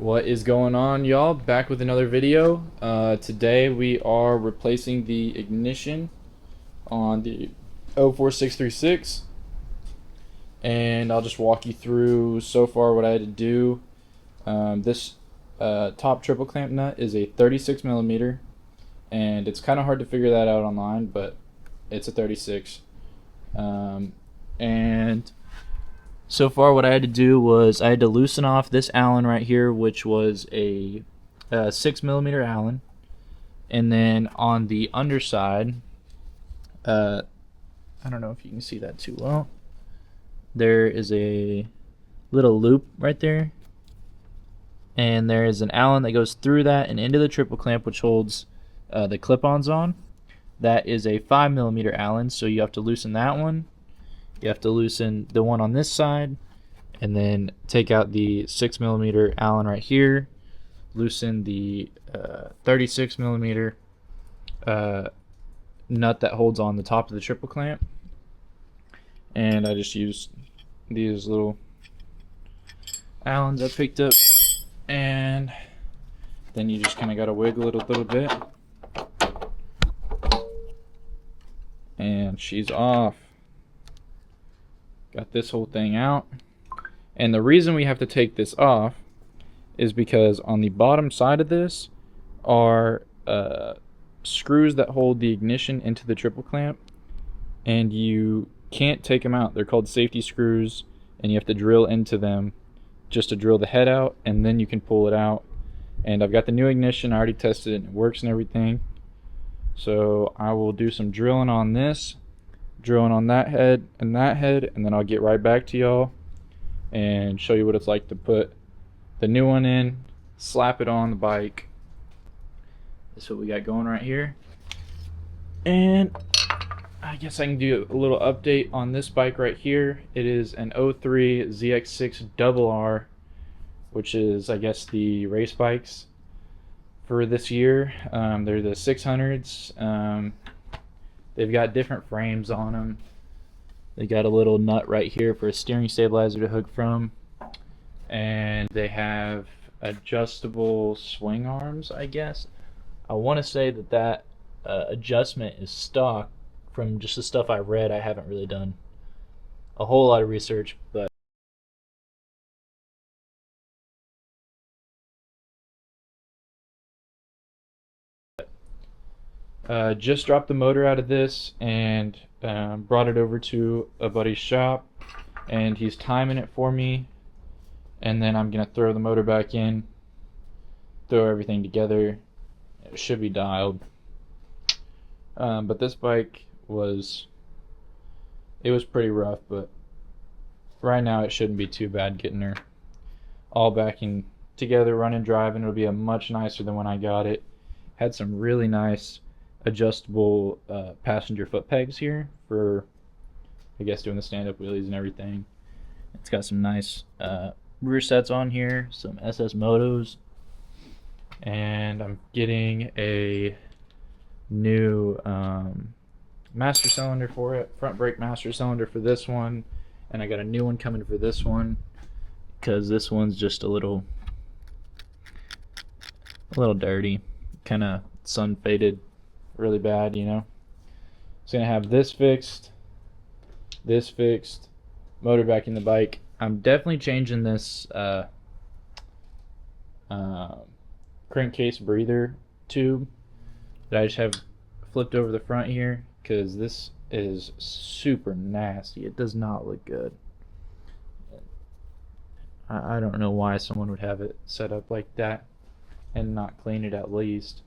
What is going on, y'all? Back with another video. Today we are replacing the ignition on the 04636, and I'll just walk you through so far what I had to do. This top triple clamp nut is a 36 millimeter, and it's kind of hard to figure that out online, but it's a 36. And so far what I had to do was I had to loosen off this Allen right here, which was a 6 millimeter Allen, and then on the underside, I don't know if you can see that too well, there is a little loop right there, and there is an Allen that goes through that and into the triple clamp, which holds the clip-ons on. That is a 5 millimeter Allen, so you have to loosen that one. You have to loosen the one on this side, and then take out the 6 millimeter Allen right here. Loosen the 36 millimeter nut that holds on the top of the triple clamp. And I just used these little Allens I picked up, and then you just kind of got to wiggle it a little bit, and she's off. Got this whole thing out. And the reason we have to take this off is because on the bottom side of this are screws that hold the ignition into the triple clamp, and you can't take them out. They're called safety screws, and you have to drill into them just to drill the head out, and then you can pull it out. And I've got the new ignition. I already tested it and it works and everything. So I will do some drilling on this, drilling on that head, and then I'll get right back to y'all and show you what it's like to put the new one in, slap it on the bike. That's what we got going right here. And I guess I can do a little update on this bike right here. It is an 03 ZX6R, which is, I guess, the race bikes for this year. They're the 600s. They've got different frames on them. They got a little nut right here for a steering stabilizer to hook from, and they have adjustable swing arms, I guess. I want to say that adjustment is stock. From just the stuff I read, I haven't really done a whole lot of research, but just dropped the motor out of this and brought it over to a buddy's shop, and he's timing it for me, and then I'm gonna throw the motor back in, throw everything together. It should be dialed. But this bike was pretty rough, but right now it shouldn't be too bad getting her all back in together, running, driving. It'll be a much nicer than when I got it. Had some really nice adjustable passenger foot pegs here for, I guess, doing the stand-up wheelies and everything. It's got some nice rear sets on here, some SS Motos, and I'm getting a new master cylinder for it, front brake master cylinder for this one, and I got a new one coming for this one because this one's just a little dirty, kind of sun faded really bad, you know. So gonna have this fixed, motor back in the bike. I'm definitely changing this crankcase breather tube that I just have flipped over the front here, because this is super nasty. It does not look good. I don't know why someone would have it set up like that and not clean it at least.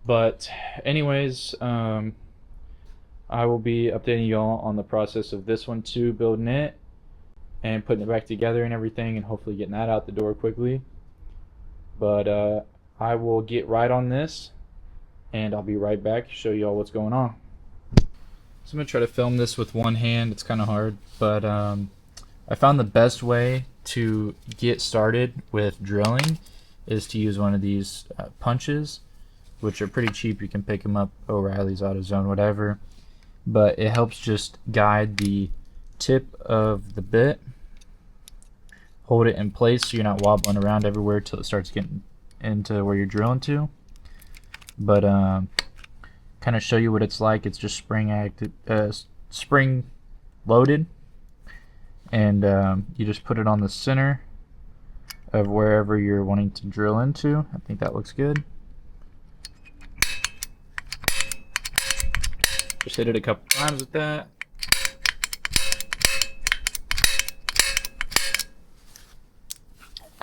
But anyways, I will be updating y'all on the process of this one too, building it and putting it back together and everything, and hopefully getting that out the door quickly. But I will get right on this, and I'll be right back to show y'all what's going on. So I'm going to try to film this with one hand. It's kind of hard, but I found the best way to get started with drilling is to use one of these punches, which are pretty cheap. You can pick them up, O'Reilly's, AutoZone, whatever. But it helps just guide the tip of the bit hold it in place so you're not wobbling around everywhere till it starts getting into where you're drilling to. But kind of show you what it's like. It's just spring loaded, and you just put it on the center of wherever you're wanting to drill into. I think that looks good. Just hit it a couple times with that.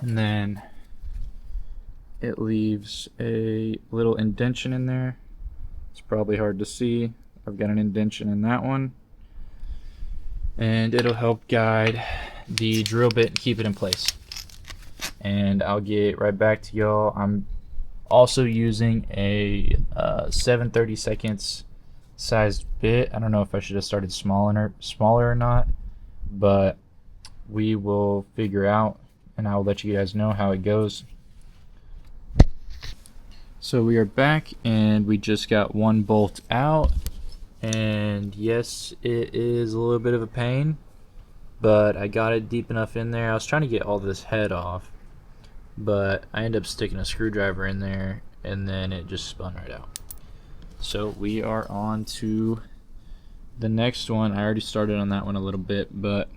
And then it leaves a little indentation in there. It's probably hard to see. I've got an indentation in that one. And it'll help guide the drill bit and keep it in place. And I'll get right back to y'all. I'm also using a 7/32 sized bit. I don't know if I should have started smaller or not, but we will figure out, and I'll let you guys know how it goes. So we are back, and we just got one bolt out, and yes, it is a little bit of a pain, but I got it deep enough in there. I was trying to get all this head off, but I ended up sticking a screwdriver in there, and then it just spun right out. So we are on to the next one. I already started on that one a little bit, but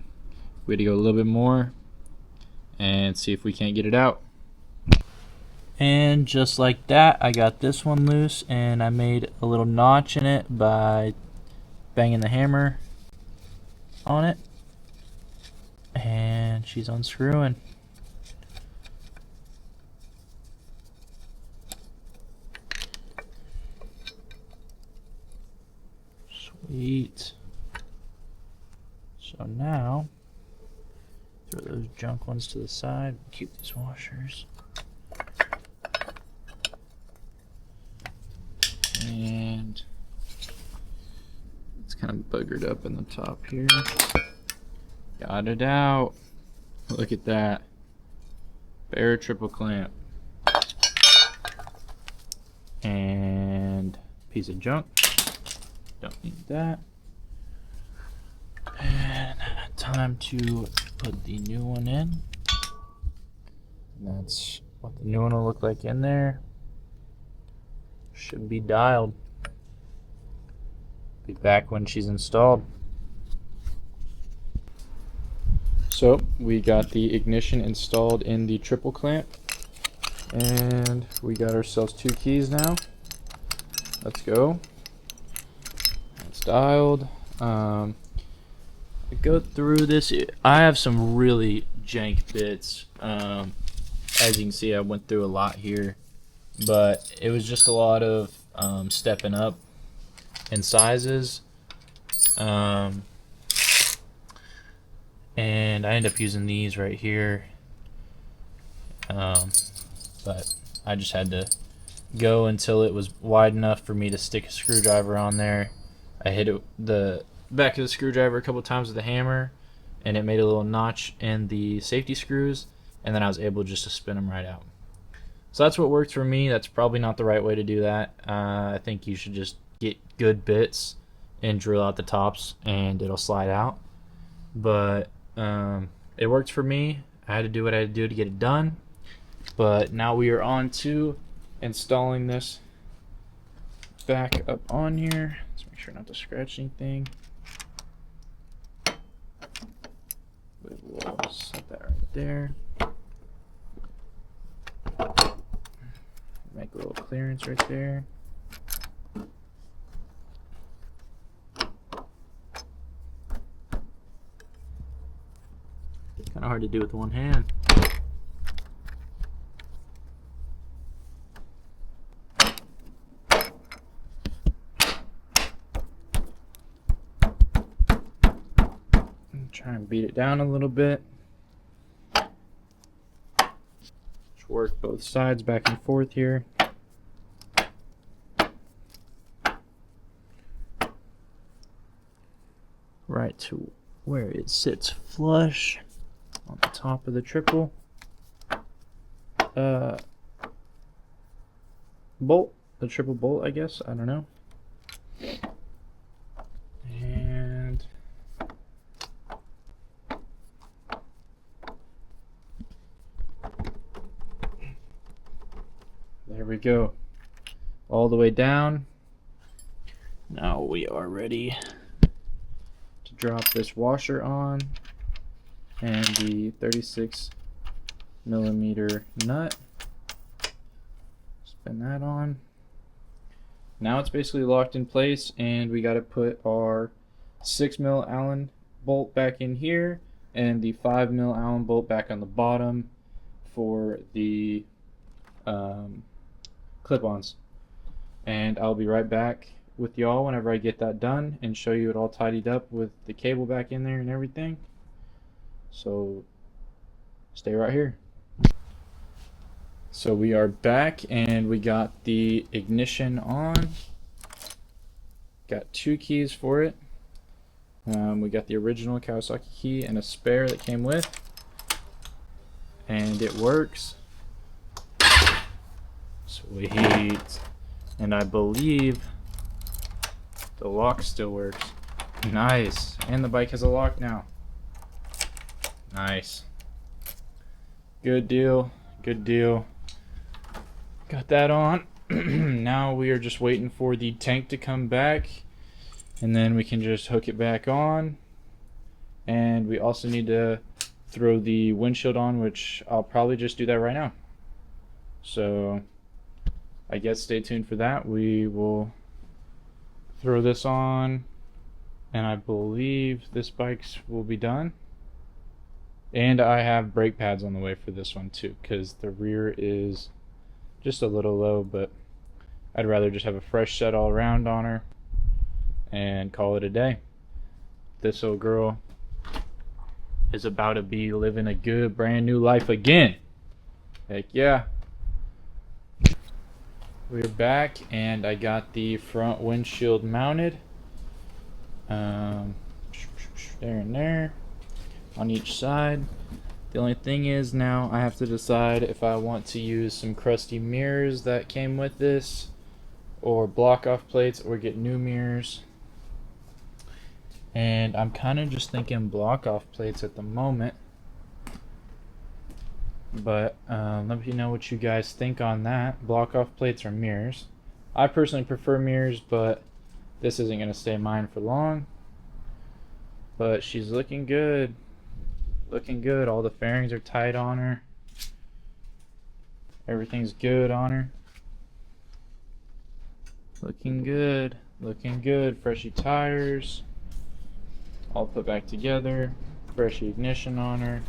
we had to go a little bit more and see if we can't get it out. And just like that, I got this one loose, and I made a little notch in it by banging the hammer on it, and she's unscrewing. Sweet. So now, throw those junk ones to the side, keep these washers. And it's kind of buggered up in the top here. Got it out. Look at that. Bare triple clamp. And piece of junk. Don't need that. And time to put the new one in. And that's what the new one will look like in there. Should be dialed. Be back when she's installed. So we got the ignition installed in the triple clamp, and we got ourselves 2 keys now. Let's go. It's dialed. I go through this. I have some really jank bits. As you can see, I went through a lot here, but it was just a lot of stepping up in sizes, and I end up using these right here, but I just had to go until it was wide enough for me to stick a screwdriver on there. I hit the back of the screwdriver a couple times with the hammer, and it made a little notch in the safety screws, and then I was able just to spin them right out. So that's what worked for me. That's probably not the right way to do that. I think you should just get good bits and drill out the tops, and it'll slide out. But it worked for me. I had to do what I had to do to get it done. But now we are on to installing this back up on here. Let's make sure not to scratch anything. We'll set that right there. Make a little clearance right there. Kind of hard to do with one hand. Try and beat it down a little bit. Just work both sides back and forth here. Right to where it sits flush on the top of the triple bolt, the triple bolt, I guess. I don't know. And There we go. All the way down. Now we are ready to drop this washer on and the 36mm nut. Spin that on. Now it's basically locked in place, and we got to put our 6mm Allen bolt back in here and the 5mm Allen bolt back on the bottom for the clip-ons. And I'll be right back with y'all whenever I get that done and show you it all tidied up with the cable back in there and everything. So stay right here. So we are back, and we got the ignition on. Got 2 keys for it. We got the original Kawasaki key and a spare that came with, and it works. Sweet. And I believe the lock still works. Nice. And the bike has a lock now. Nice. Good deal. Good deal. Got that on. Now we are just waiting for the tank to come back, and then we can just hook it back on. And we also need to throw the windshield on, which I'll probably just do that right now. So I guess stay tuned for that. We will throw this on, and I believe this bike will be done. And I have brake pads on the way for this one too, because the rear is just a little low, but I'd rather just have a fresh set all around on her and call it a day. This old girl is about to be living a good brand new life again. Heck yeah. We're back, and I got the front windshield mounted. There and there on each side. The only thing is now I have to decide if I want to use some crusty mirrors that came with this, or block off plates, or get new mirrors. And I'm kind of just thinking block off plates at the moment, but let me know what you guys think on that. Block off plates or mirrors. I personally prefer mirrors, but this isn't going to stay mine for long. But she's looking good. Looking good. All the fairings are tight on her. Everything's good on her. Looking good. Looking good. Freshy tires. All put back together. Freshy ignition on her.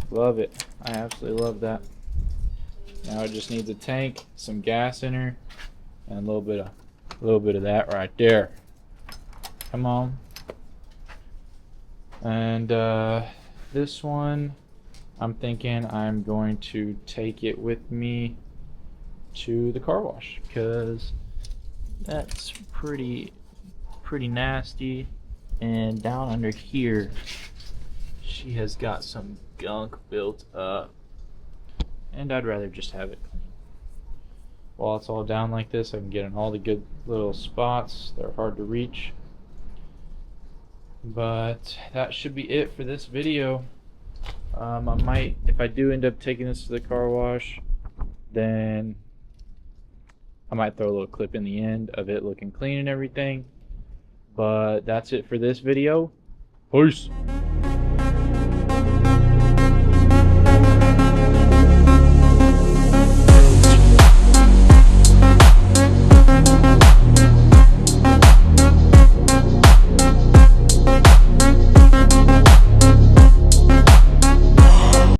Love it. I absolutely love that. Now it just needs a tank, some gas in her, and a little bit of that right there. Come on. And this one, I'm thinking I'm going to take it with me to the car wash, because that's pretty nasty. And down under here, she has got some gunk built up, and I'd rather just have it clean. While it's all down like this, I can get in all the good little spots that are hard to reach. But that should be it for this video. I might, if I do end up taking this to the car wash, then I might throw a little clip in the end of it looking clean and everything. But that's it for this video. Peace.